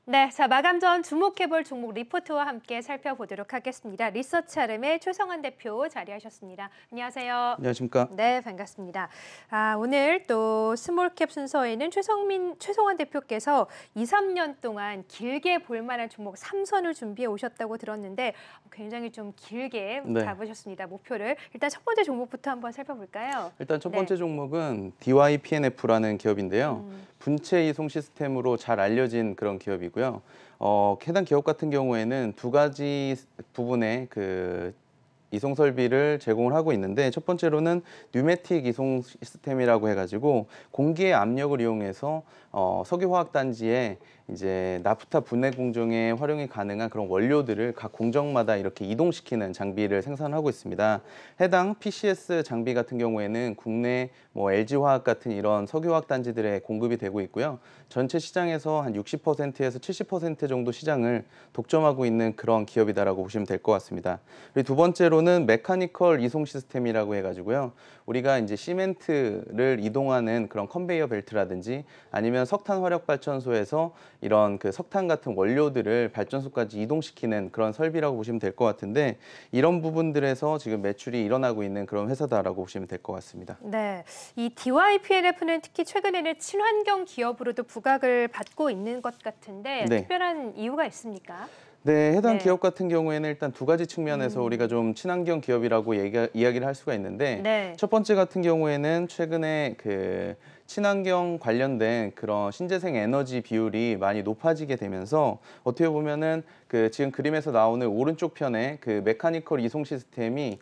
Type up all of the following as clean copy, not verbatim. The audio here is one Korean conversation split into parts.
네, 자 마감 전 주목해볼 종목 리포트와 함께 살펴보도록 하겠습니다. 리서치아름의 최성환 대표 자리하셨습니다. 안녕하세요. 안녕하십니까. 네, 반갑습니다. 오늘 또 스몰캡 순서에는 최성환 대표께서 2, 3년 동안 길게 볼 만한 종목 3선을 준비해 오셨다고 들었는데 굉장히 좀 길게 잡으셨습니다. 목표를. 일단 첫 번째 종목부터 한번 살펴볼까요? 일단 첫 번째 종목은 DYPNF라는 기업인데요. 분체 이송 시스템으로 잘 알려진 그런 기업이고요. 해당 기업 같은 경우에는 두 가지 부분의 이송 설비를 제공을 하고 있는데, 첫 번째로는 뉴매틱 이송 시스템이라고 해가지고 공기의 압력을 이용해서 석유화학 단지에 이제 나프타 분해 공정에 활용이 가능한 그런 원료들을 각 공정마다 이렇게 이동시키는 장비를 생산하고 있습니다. 해당 PCS 장비 같은 경우에는 국내 LG화학 같은 이런 석유화학 단지들에 공급이 되고 있고요. 전체 시장에서 한 60%에서 70% 정도 시장을 독점하고 있는 그런 기업이다라고 보시면 될 것 같습니다. 그리고 두 번째로는 메카니컬 이송 시스템이라고 해가지고요. 우리가 이제 시멘트를 이동하는 그런 컨베이어 벨트라든지 아니면 석탄 화력 발전소에서 이런 석탄 같은 원료들을 발전소까지 이동시키는 그런 설비라고 보시면 될 것 같은데, 이런 부분들에서 지금 매출이 일어나고 있는 그런 회사다라고 보시면 될 것 같습니다. 네, 이 DYPNF는 특히 최근에는 친환경 기업으로도 부각을 받고 있는 것 같은데 특별한 이유가 있습니까? 네, 해당 기업 같은 경우에는 일단 두 가지 측면에서 우리가 좀 친환경 기업이라고 이야기를 할 수가 있는데, 첫 번째 같은 경우에는 최근에 친환경 관련된 그런 신재생 에너지 비율이 많이 높아지게 되면서 어떻게 보면은 지금 그림에서 나오는 오른쪽 편에 메카니컬 이송 시스템이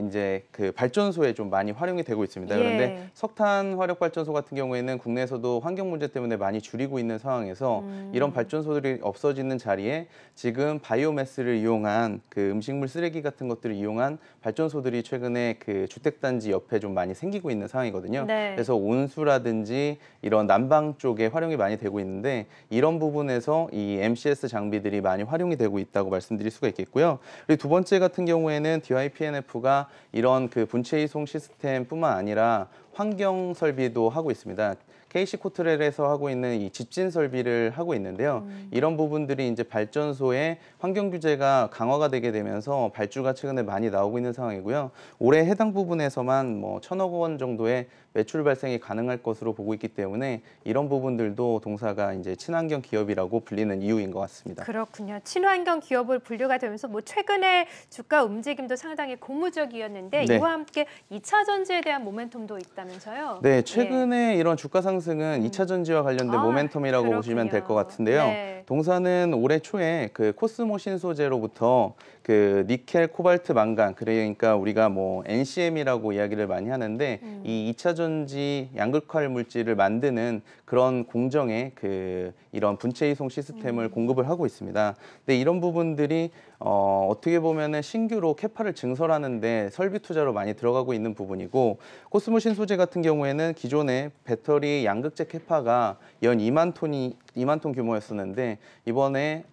이제 발전소에 좀 많이 활용이 되고 있습니다. 그런데 석탄 화력 발전소 같은 경우에는 국내에서도 환경 문제 때문에 많이 줄이고 있는 상황에서 이런 발전소들이 없어지는 자리에 지금 바이오매스를 이용한 음식물 쓰레기 같은 것들을 이용한 발전소들이 최근에 주택단지 옆에 좀 많이 생기고 있는 상황이거든요. 그래서 온수라든지 이런 난방 쪽에 활용이 많이 되고 있는데, 이런 부분에서 이 MCS 장비들이 많이 활용이 되고 있다고 말씀드릴 수가 있겠고요. 그리고 두 번째 같은 경우에는 DYPNF가 이런 분체 이송 시스템뿐만 아니라 환경 설비도 하고 있습니다. KC코트렐에서 하고 있는 이 집진 설비를 하고 있는데요. 이런 부분들이 이제 발전소의 환경 규제가 강화가 되게 되면서 발주가 최근에 많이 나오고 있는 상황이고요. 올해 해당 부분에서만 1,000억 원 정도의 매출 발생이 가능할 것으로 보고 있기 때문에 이런 부분들도 동사가 이제 친환경 기업이라고 불리는 이유인 것 같습니다. 그렇군요. 친환경 기업을 분류가 되면서 최근에 주가 움직임도 상당히 고무적이었는데 이와 함께 2차 전지에 대한 모멘텀도 있다면서요? 네, 최근에 이런 주가 상승은 2차 전지와 관련된 모멘텀이라고 보시면 될 것 같은데요. 동사는 올해 초에 코스모 신소재로부터 니켈, 코발트, 망간, 그러니까 우리가 NCM이라고 이야기를 많이 하는데 이 2차 전지 양극화 물질을 만드는 그런 공정에 이런 분체 이송 시스템을 공급을 하고 있습니다. 근데 이런 부분들이 어떻게 보면은 신규로 캐파를 증설하는데 설비 투자로 많이 들어가고 있는 부분이고, 코스모 신소재 같은 경우에는 기존에 배터리 양극재 캐파가 연 2만 톤 규모였었는데 이번에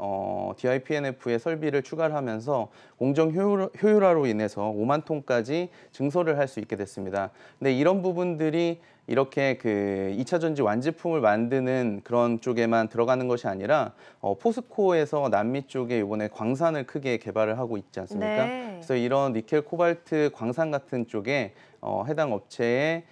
DYPNF의 설비를 추가를 하면서 공정 효율화로 인해서 5만 톤까지 증설을 할 수 있게 됐습니다. 근데 이런 부분들이 이렇게 2차 전지 완제품을 만드는 그런 쪽에만 들어가는 것이 아니라 포스코에서 남미 쪽에 이번에 광산을 크게 개발을 하고 있지 않습니까? 그래서 이런 니켈, 코발트, 광산 같은 쪽에 해당 업체의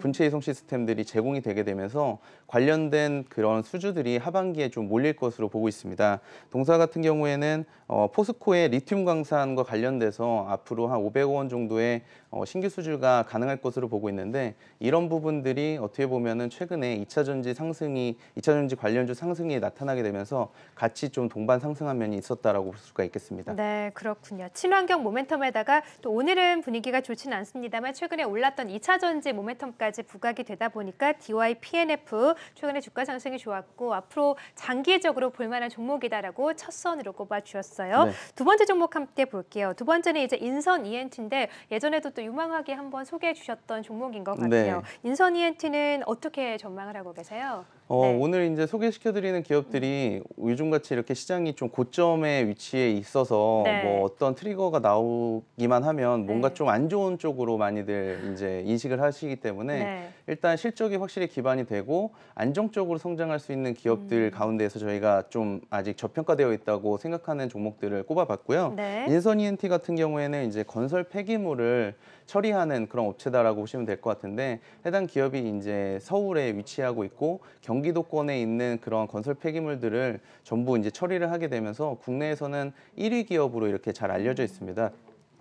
분체 이송 시스템들이 제공이 되게 되면서 관련된 그런 수주들이 하반기에 좀 몰릴 것으로 보고 있습니다. 동사 같은 경우에는 포스코의 리튬 광산과 관련돼서 앞으로 한 500억 원 정도의 신규 수주가 가능할 것으로 보고 있는데, 이런 부분들이 어떻게 보면은 최근에 2차 전지 관련주 상승이 나타나게 되면서 같이 좀 동반 상승한 면이 있었다라고 볼 수가 있겠습니다. 네, 그렇군요. 친환경 모멘텀에다가 또 오늘은 분위기가 좋지는 않습니다만 최근에 올랐던 2차 전지 모멘텀까지 부각이 되다 보니까 DYPNF 최근에 주가 상승이 좋았고 앞으로 장기적으로 볼만한 종목이다라고 첫 선으로 꼽아주셨어요. 두 번째 종목 함께 볼게요. 두 번째는 이제 인선 ENT인데 예전에도 또 유망하게 한번 소개해 주셨던 종목인 것 같아요. 인선 ENT는 어떻게 전망을 하고 계세요? 네. 오늘 이제 소개시켜드리는 기업들이 요즘같이 이렇게 시장이 좀 고점에 위치해 있어서 네. 뭐 어떤 트리거가 나오기만 하면 뭔가 네. 좀 안 좋은 쪽으로 많이들 이제 인식을 하시기 때문에 네. 일단 실적이 확실히 기반이 되고 안정적으로 성장할 수 있는 기업들 가운데에서 저희가 좀 아직 저평가되어 있다고 생각하는 종목들을 꼽아봤고요. 네. 인선 ENT 같은 경우에는 이제 건설 폐기물을 처리하는 그런 업체다라고 보시면 될 것 같은데 해당 기업이 이제 서울에 위치하고 있고 경기도권에 있는 그런 건설 폐기물들을 전부 이제 처리를 하게 되면서 국내에서는 1위 기업으로 이렇게 잘 알려져 있습니다.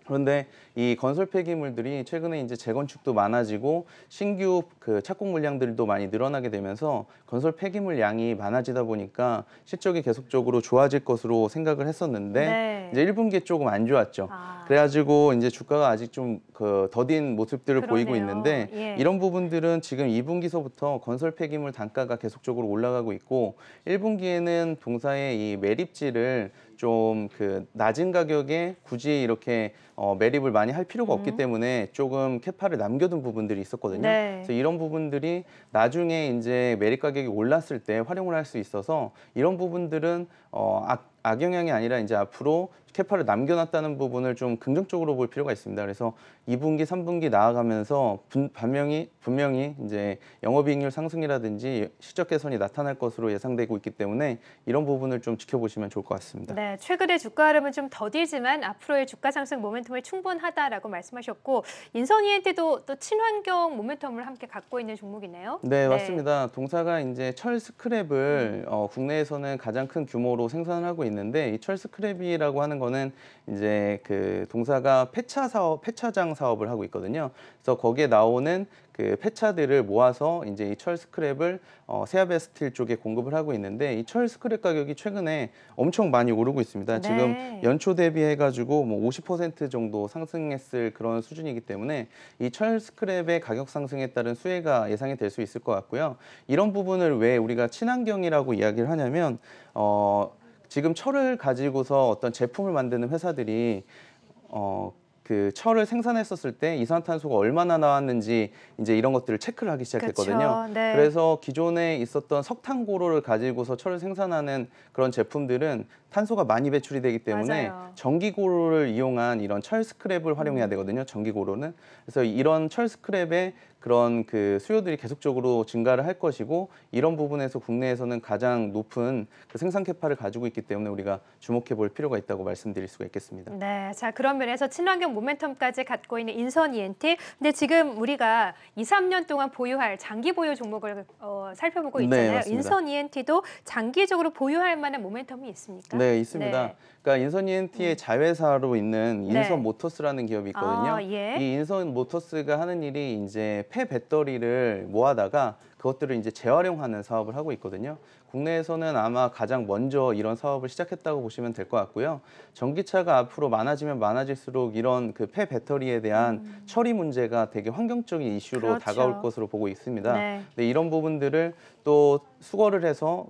그런데 이 건설 폐기물들이 최근에 이제 재건축도 많아지고 신규 그 착공 물량들도 많이 늘어나게 되면서 건설 폐기물 양이 많아지다 보니까 실적이 계속적으로 좋아질 것으로 생각을 했었는데 네. 이제 1분기에 조금 안 좋았죠. 아. 그래가지고 이제 주가가 아직 좀 그 더딘 모습들을 보이고 그러네요. 있는데 예. 이런 부분들은 지금 2분기서부터 건설 폐기물 단가가 계속적으로 올라가고 있고 1분기에는 동사의 이 매립지를 좀 그 낮은 가격에 굳이 이렇게 매립을 많이 할 필요가 없기 때문에 조금 캐파를 남겨둔 부분들이 있었거든요. 네. 그래서 이런 부분들이 나중에 이제 매립 가격이 올랐을 때 활용을 할 수 있어서 이런 부분들은 악영향이 아니라 이제 앞으로 캐파를 남겨놨다는 부분을 좀 긍정적으로 볼 필요가 있습니다. 그래서 2분기, 3분기 나아가면서 분명히 이제 영업이익률 상승이라든지 실적 개선이 나타날 것으로 예상되고 있기 때문에 이런 부분을 좀 지켜보시면 좋을 것 같습니다. 네, 최근의 주가 흐름은 좀 더디지만 앞으로의 주가 상승 모멘텀이 충분하다라고 말씀하셨고 인선 ENT도 또 친환경 모멘텀을 함께 갖고 있는 종목이네요. 네, 맞습니다. 동사가 이제 철 스크랩을 음. 국내에서는 가장 큰 규모로 생산을 하고 있는데 이 철 스크랩이라고 하는 거는 이제 그 동사가 폐차장 사업을 하고 있거든요. 그래서 거기에 나오는 그 폐차들을 모아서 이제 이 철 스크랩을 세아베스틸 쪽에 공급을 하고 있는데 이 철 스크랩 가격이 최근에 엄청 많이 오르고 있습니다. 네. 지금 연초 대비해가지고 뭐 50% 정도 상승했을 그런 수준이기 때문에 이 철 스크랩의 가격 상승에 따른 수혜가 예상이 될 수 있을 것 같고요. 이런 부분을 왜 우리가 친환경이라고 이야기를 하냐면 지금 철을 가지고서 어떤 제품을 만드는 회사들이 그 철을 생산했었을 때 이산화탄소가 얼마나 나왔는지 이제 이런 것들을 체크를 하기 시작했거든요. 그쵸. 네. 그래서 기존에 있었던 석탄고로를 가지고서 철을 생산하는 그런 제품들은 탄소가 많이 배출이 되기 때문에 맞아요. 전기고로를 이용한 이런 철 스크랩을 활용해야 되거든요. 전기고로는. 그래서 이런 철 스크랩의 그런 그 수요들이 계속적으로 증가를 할 것이고 이런 부분에서 국내에서는 가장 높은 그 생산 캐파를 가지고 있기 때문에 우리가 주목해 볼 필요가 있다고 말씀드릴 수가 있겠습니다. 네, 자 그런 면에서 친환경 모멘텀까지 갖고 있는 인선 ENT. 근데 지금 우리가 2, 3년 동안 보유할 장기 보유 종목을 살펴보고 네, 있잖아요. 맞습니다. 인선 ENT도 장기적으로 보유할 만한 모멘텀이 있습니까? 네, 있습니다. 네. 그러니까 인선 ENT의 자회사로 있는 네. 인선 모터스라는 기업이 있거든요. 아, 예. 이 인선 모터스가 하는 일이 이제 폐 배터리를 모아다가 그것들을 이제 재활용하는 사업을 하고 있거든요. 국내에서는 아마 가장 먼저 이런 사업을 시작했다고 보시면 될 것 같고요. 전기차가 앞으로 많아지면 많아질수록 이런 그 폐 배터리에 대한 처리 문제가 되게 환경적인 이슈로 그렇죠. 다가올 것으로 보고 있습니다. 네. 근데 이런 부분들을 또 수거를 해서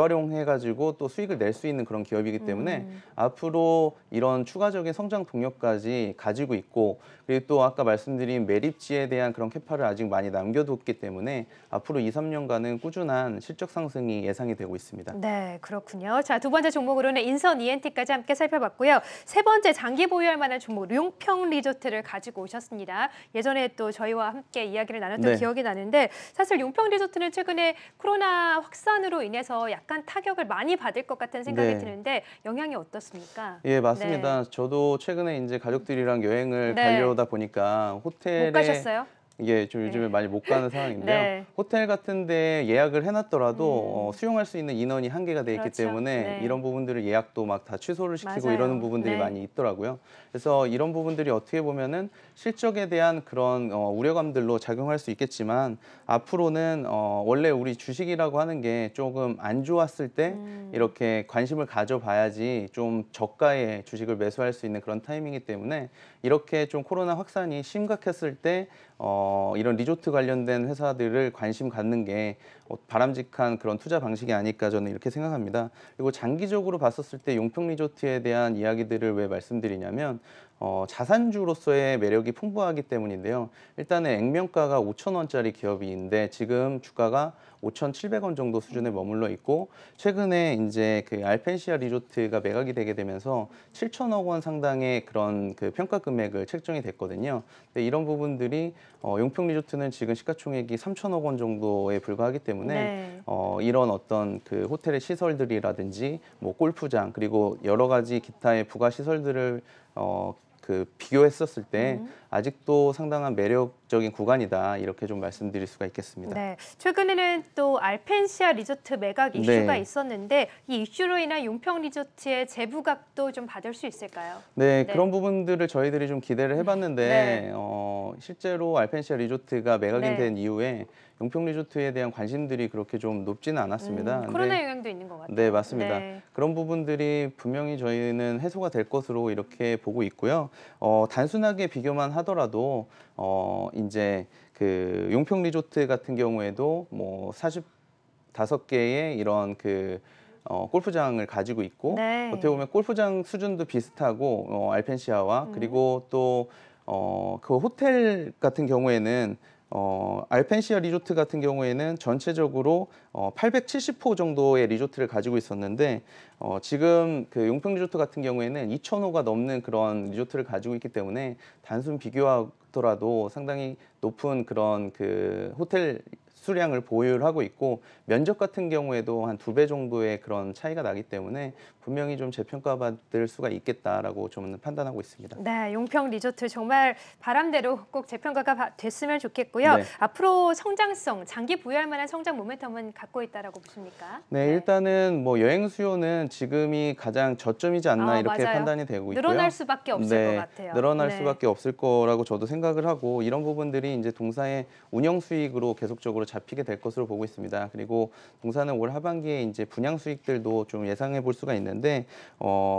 재활용해가지고 또 수익을 낼 수 있는 그런 기업이기 때문에 앞으로 이런 추가적인 성장 동력까지 가지고 있고 그리고 또 아까 말씀드린 매립지에 대한 그런 캐파를 아직 많이 남겨뒀기 때문에 앞으로 2, 3년간은 꾸준한 실적 상승이 예상이 되고 있습니다. 네, 그렇군요. 자, 두 번째 종목으로는 인선 ENT까지 함께 살펴봤고요. 세 번째 장기 보유할 만한 종목 용평 리조트를 가지고 오셨습니다. 예전에 또 저희와 함께 이야기를 나눴던 네. 기억이 나는데 사실 용평 리조트는 최근에 코로나 확산으로 인해서 약간 타격을 많이 받을 것 같은 생각이 네. 드는데 영향이 어떻습니까? 예, 맞습니다. 저도 최근에 이제 가족들이랑 여행을 네. 가려다 보니까 호텔에 못 가셨어요? 이게 좀 요즘에 많이 못 가는 상황인데요. 네. 호텔 같은 데 예약을 해놨더라도 수용할 수 있는 인원이 한계가 돼 있기 그렇죠. 때문에 네. 이런 부분들을 예약도 막 다 취소를 시키고 맞아요. 이러는 부분들이 네. 많이 있더라고요. 그래서 이런 부분들이 어떻게 보면은 실적에 대한 그런 우려감들로 작용할 수 있겠지만 앞으로는 원래 우리 주식이라고 하는 게 조금 안 좋았을 때 이렇게 관심을 가져봐야지 좀 저가의 주식을 매수할 수 있는 그런 타이밍이기 때문에 이렇게 좀 코로나 확산이 심각했을 때 이런 리조트 관련된 회사들을 관심 갖는 게 바람직한 그런 투자 방식이 아닐까 저는 이렇게 생각합니다. 그리고 장기적으로 봤었을 때 용평 리조트에 대한 이야기들을 왜 말씀드리냐면 자산주로서의 매력이 풍부하기 때문인데요. 일단은 액면가가 5,000원짜리 기업인데 지금 주가가 5,700원 정도 수준에 머물러 있고 최근에 이제 그 알펜시아 리조트가 매각이 되게 되면서 7천억 원 상당의 그런 그 평가 금액을 책정이 됐거든요. 근데 이런 부분들이 용평 리조트는 지금 시가총액이 3천억 원 정도에 불과하기 때문에 네. 이런 어떤 그 호텔의 시설들이라든지 뭐 골프장 그리고 여러 가지 기타의 부가 시설들을 그 비교했었을 때 아직도 상당한 매력적인 구간이다 이렇게 좀 말씀드릴 수가 있겠습니다. 네, 최근에는 또 알펜시아 리조트 매각 이슈가 네. 있었는데 이 이슈로 인한 용평 리조트의 재부각도 좀 받을 수 있을까요? 네, 네. 그런 부분들을 저희들이 좀 기대를 해봤는데 네. 실제로 알펜시아 리조트가 매각이 네. 된 이후에 용평 리조트에 대한 관심들이 그렇게 좀 높지는 않았습니다. 코로나 영향도 있는 것 같아요. 네, 맞습니다. 네. 그런 부분들이 분명히 저희는 해소가 될 것으로 이렇게 보고 있고요. 단순하게 비교만 하더라도 이제 그 용평 리조트 같은 경우에도 뭐 45개의 이런 그 골프장을 가지고 있고 네. 어떻게 보면 골프장 수준도 비슷하고 알펜시아와 그리고 또 그 호텔 같은 경우에는 알펜시아 리조트 같은 경우에는 전체적으로 870호 정도의 리조트를 가지고 있었는데 지금 그 용평 리조트 같은 경우에는 2,000호가 넘는 그런 리조트를 가지고 있기 때문에 단순 비교하더라도 상당히 높은 그런 그 호텔 수량을 보유를 하고 있고 면적 같은 경우에도 한 2배 정도의 그런 차이가 나기 때문에 분명히 좀 재평가받을 수가 있겠다라고 저는 판단하고 있습니다. 네, 용평 리조트 정말 바람대로 꼭 재평가가 됐으면 좋겠고요. 네. 앞으로 성장성, 장기 보유할 만한 성장 모멘텀은 갖고 있다라고 보십니까? 네, 일단은 뭐 여행 수요는 지금이 가장 저점이지 않나 이렇게 맞아요. 판단이 되고 있고요. 늘어날 수밖에 없을 것 같아요. 늘어날 네. 수밖에 없을 거라고 저도 생각을 하고 이런 부분들이 이제 동사의 운영 수익으로 계속적으로 잡히게 될 것으로 보고 있습니다. 그리고 동사는 올 하반기에 이제 분양 수익들도 좀 예상해 볼 수가 있는데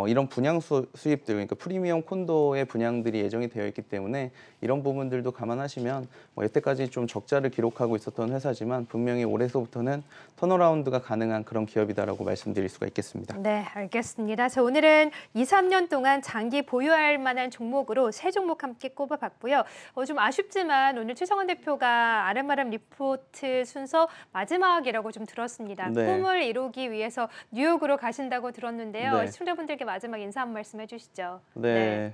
이런 분양 수입들 그러니까 프리미엄 콘도의 분양들이 예정이 되어 있기 때문에 이런 부분들도 감안하시면 여태까지 좀 적자를 기록하고 있었던 회사지만 분명히 올해서부터는 턴어라운드가 가능한 그런 기업이다라고 말씀드릴 수가 있겠습니다. 네, 알겠습니다. 자, 오늘은 2, 3년 동안 장기 보유할 만한 종목으로 세 종목 함께 꼽아봤고요. 좀 아쉽지만 오늘 최성원 대표가 아름아름 리포트 순서 마지막이라고 좀 들었습니다. 네. 꿈을 이루기 위해서 뉴욕으로 가신다고 들었는데요. 네. 시청자분들께 마지막 인사 한 말씀 해주시죠. 네.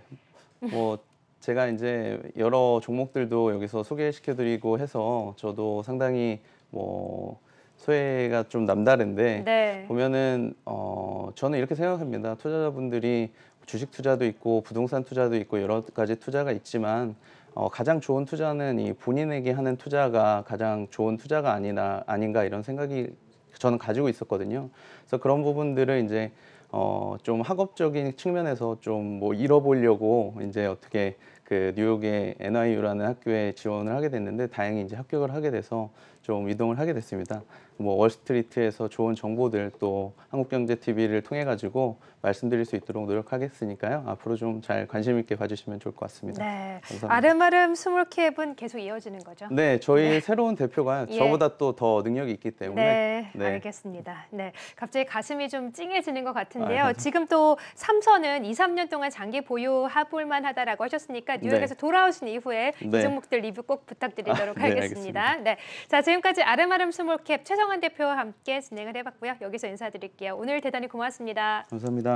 뭐 제가 이제 여러 종목들도 여기서 소개시켜드리고 해서 저도 상당히 뭐 소회가 좀 남다른데 네. 보면은 저는 이렇게 생각합니다. 투자자분들이 주식 투자도 있고 부동산 투자도 있고 여러 가지 투자가 있지만 가장 좋은 투자는 이 본인에게 하는 투자가 가장 좋은 투자가 아닌가 이런 생각이 저는 가지고 있었거든요. 그래서 그런 부분들을 이제 좀 학업적인 측면에서 좀 뭐 잃어보려고 이제 어떻게 그 뉴욕의 NYU라는 학교에 지원을 하게 됐는데 다행히 이제 합격을 하게 돼서 좀 이동을 하게 됐습니다. 뭐 월스트리트에서 좋은 정보들 또 한국경제TV를 통해 가지고 말씀드릴 수 있도록 노력하겠으니까요. 앞으로 좀 잘 관심 있게 봐주시면 좋을 것 같습니다. 네. 감사합니다. 아름아름 스몰캡은 계속 이어지는 거죠? 네, 저희 새로운 대표가 예. 저보다 또 더 능력이 있기 때문에 네, 알겠습니다. 네, 갑자기 가슴이 좀 찡해지는 것 같은데요. 감사합니다. 지금 또 삼선은 2, 3년 동안 장기 보유해볼 만하다라고 하셨으니까 뉴욕에서 돌아오신 이후에 이 네. 종목들 리뷰 꼭 부탁드리도록 네, 하겠습니다. 알겠습니다. 네, 자 지금까지 아름아름 스몰캡 최성원 대표와 함께 진행을 해봤고요. 여기서 인사드릴게요. 오늘 대단히 고맙습니다. 감사합니다.